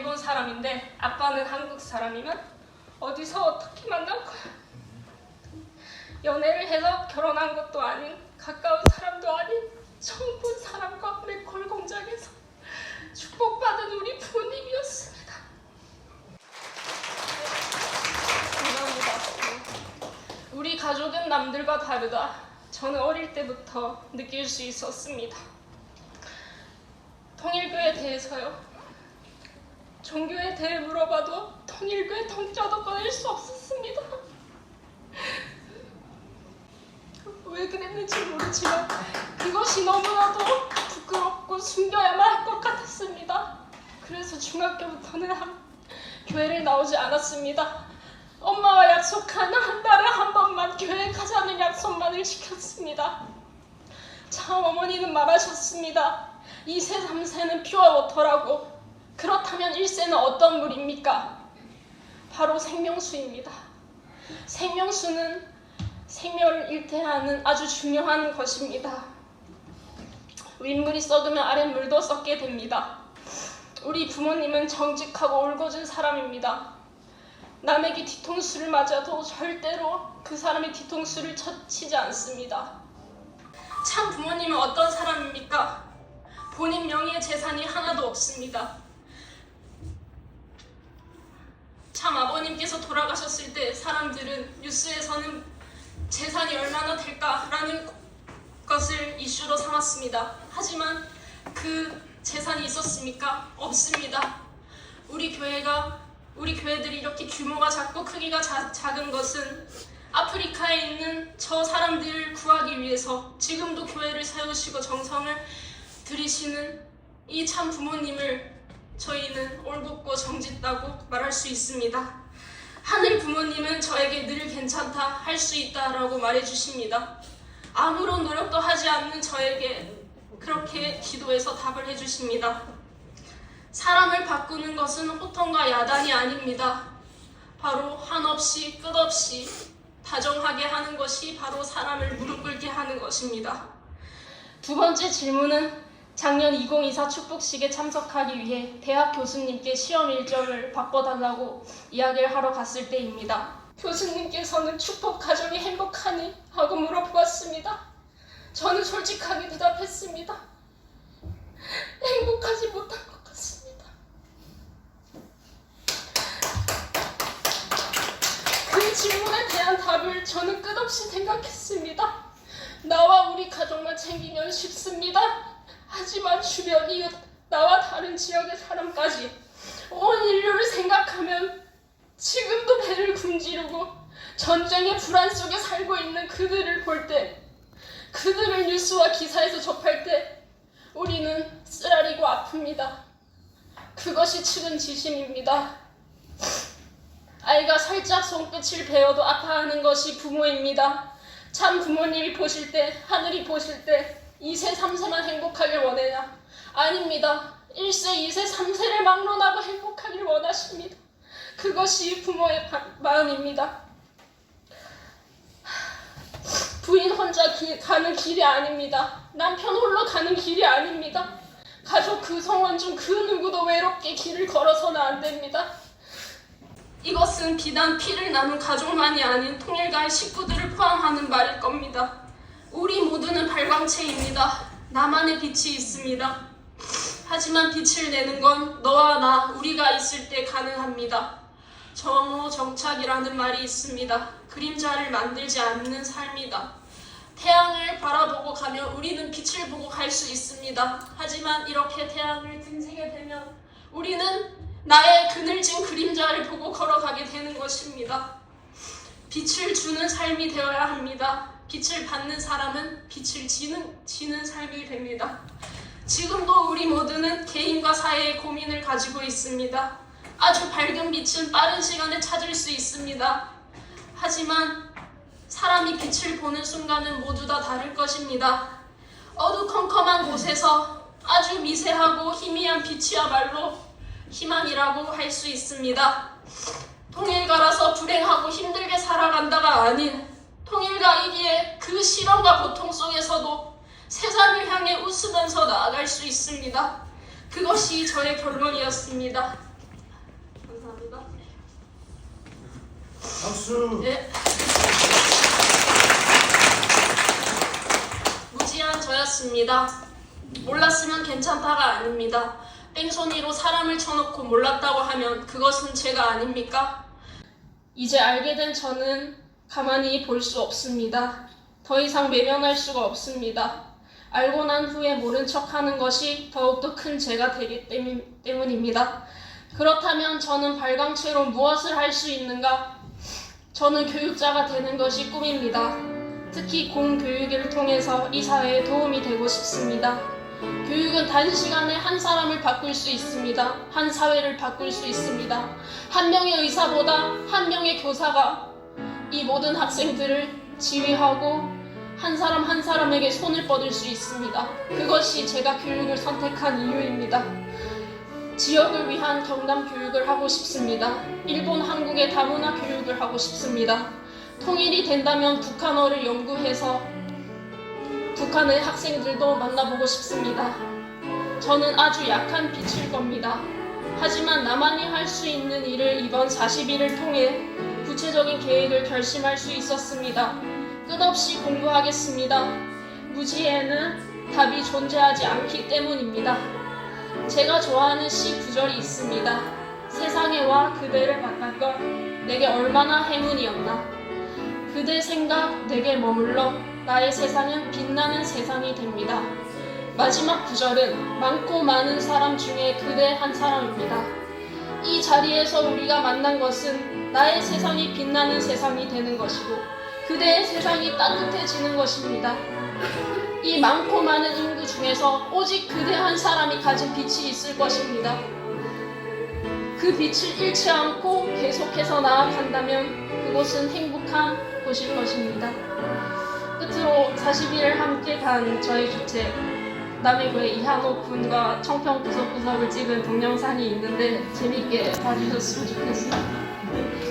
일본 사람인데 아빠는 한국 사람이면 어디서 어떻게 만난 거야? 연애를 해서 결혼한 것도 아닌 가까운 사람도 아닌 처음 본 사람과 맥콜 공장에서 축복받은 우리 부모님이었습니다. 감사합니다. 우리 가족은 남들과 다르다. 저는 어릴 때부터 느낄 수 있었습니다. 통일교에 대해서요. 종교에 대해 물어봐도 통일교의 통짜도 꺼낼 수 없었습니다. 왜 그랬는지 모르지만 그것이 너무나도 부끄럽고 숨겨야만 할 것 같았습니다. 그래서 중학교부터는 교회를 나오지 않았습니다. 엄마와 약속한 한 달에 한 번만 교회 가자는 약속만을 지켰습니다. 참 어머니는 말하셨습니다. 2세, 3세는 퓨어워터라고. 그렇다면 1세는 어떤 물입니까? 바로 생명수입니다. 생명수는 생명을 일태하는 아주 중요한 것입니다. 윗물이 썩으면 아랫물도 썩게 됩니다. 우리 부모님은 정직하고 올곧은 사람입니다. 남에게 뒤통수를 맞아도 절대로 그 사람의 뒤통수를 치지 않습니다. 참 부모님은 어떤 사람입니까? 본인 명의의 재산이 하나도 없습니다. 참 아버님께서 돌아가셨을 때 사람들은 뉴스에서는 재산이 얼마나 될까라는 것을 이슈로 삼았습니다. 하지만 그 재산이 있었습니까? 없습니다. 우리 교회들이 이렇게 규모가 작고 크기가 작은 것은 아프리카에 있는 저 사람들을 구하기 위해서 지금도 교회를 세우시고 정성을 들이시는 이 참 부모님을 저희는 올곧고 정직하다고 말할 수 있습니다. 하늘 부모님은 저에게 늘 괜찮다, 할 수 있다 라고 말해주십니다. 아무런 노력도 하지 않는 저에게 그렇게 기도해서 답을 해주십니다. 사람을 바꾸는 것은 호통과 야단이 아닙니다. 바로 한없이 끝없이 다정하게 하는 것이 바로 사람을 무릎 꿇게 하는 것입니다. 두 번째 질문은 작년 2024 축복식에 참석하기 위해 대학 교수님께 시험 일정을 바꿔달라고 이야기를 하러 갔을 때입니다. 교수님께서는 축복 가정이 행복하니? 하고 물어보았습니다. 저는 솔직하게 대답했습니다. 행복하지 못한 것 같습니다. 그 질문에 대한 답을 저는 끝없이 생각했습니다. 나와 우리 가족만 챙기면 쉽습니다. 하지만 주변 이웃, 나와 다른 지역의 사람까지 온 인류를 생각하면 지금도 배를 굶주리고 전쟁의 불안 속에 살고 있는 그들을 볼 때, 그들을 뉴스와 기사에서 접할 때 우리는 쓰라리고 아픕니다. 그것이 측은지심입니다. 아이가 살짝 손끝을 베어도 아파하는 것이 부모입니다. 참 부모님이 보실 때, 하늘이 보실 때 2세, 3세만 행복하길 원하냐? 아닙니다. 1세, 2세, 3세를 막론하고 행복하길 원하십니다. 그것이 부모의 마음입니다. 부인 혼자 가는 길이 아닙니다. 남편 홀로 가는 길이 아닙니다. 가족 구성원 중 그 누구도 외롭게 길을 걸어서는 안 됩니다. 이것은 비단 피를 나눈 가족만이 아닌 통일가의 식구들을 포함하는 말일 겁니다. 우리 모두는 발광체입니다. 나만의 빛이 있습니다. 하지만 빛을 내는 건 너와 나, 우리가 있을 때 가능합니다. 정호정착이라는 말이 있습니다. 그림자를 만들지 않는 삶이다. 태양을 바라보고 가면 우리는 빛을 보고 갈 수 있습니다. 하지만 이렇게 태양을 등지게 되면 우리는 나의 그늘진 그림자를 보고 걸어가게 되는 것입니다. 빛을 주는 삶이 되어야 합니다. 빛을 받는 사람은 빛을 지는 삶이 됩니다. 지금도 우리 모두는 개인과 사회의 고민을 가지고 있습니다. 아주 밝은 빛은 빠른 시간에 찾을 수 있습니다. 하지만 사람이 빛을 보는 순간은 모두 다 다를 것입니다. 어두컴컴한 곳에서 아주 미세하고 희미한 빛이야말로 희망이라고 할 수 있습니다. 통일가라서 불행하고 힘들게 살아간다가 아닌 통일가이기에 그 시련과 고통 속에서도 세상을 향해 웃으면서 나아갈 수 있습니다. 그것이 저의 결론이었습니다. 감사합니다. 박수. 네. 무지한 저였습니다. 몰랐으면 괜찮다가 아닙니다. 뺑소니로 사람을 쳐놓고 몰랐다고 하면 그것은 죄가 아닙니까? 이제 알게 된 저는 가만히 볼 수 없습니다. 더 이상 외면할 수가 없습니다. 알고 난 후에 모른 척하는 것이 더욱더 큰 죄가 되기 때문입니다. 그렇다면 저는 발광체로 무엇을 할 수 있는가? 저는 교육자가 되는 것이 꿈입니다. 특히 공교육을 통해서 이 사회에 도움이 되고 싶습니다. 교육은 단시간에 한 사람을 바꿀 수 있습니다. 한 사회를 바꿀 수 있습니다. 한 명의 의사보다 한 명의 교사가 이 모든 학생들을 지휘하고 한 사람 한 사람에게 손을 뻗을 수 있습니다. 그것이 제가 교육을 선택한 이유입니다. 지역을 위한 경남 교육을 하고 싶습니다. 일본, 한국의 다문화 교육을 하고 싶습니다. 통일이 된다면 북한어를 연구해서 북한의 학생들도 만나보고 싶습니다. 저는 아주 약한 빛일 겁니다. 하지만 나만이 할 수 있는 일을 이번 40일을 통해 구체적인 계획을 결심할 수 있었습니다. 끝없이 공부하겠습니다. 무지에는 답이 존재하지 않기 때문입니다. 제가 좋아하는 시 구절이 있습니다. 세상에 와 그대를 만난 건 내게 얼마나 행운이었나. 그대 생각 내게 머물러 나의 세상은 빛나는 세상이 됩니다. 마지막 구절은 많고 많은 사람 중에 그대 한 사람입니다. 이 자리에서 우리가 만난 것은 나의 세상이 빛나는 세상이 되는 것이고 그대의 세상이 따뜻해지는 것입니다. 이 많고 많은 인구 중에서 오직 그대 한 사람이 가진 빛이 있을 것입니다. 그 빛을 잃지 않고 계속해서 나아간다면 그곳은 행복한 곳일 것입니다. 끝으로 40일을 함께 간 저의 주책 남해구의 이한옥 군과 청평 구석구석을 찍은 동영상이 있는데 재밌게 봐주셨으면 좋겠습니다.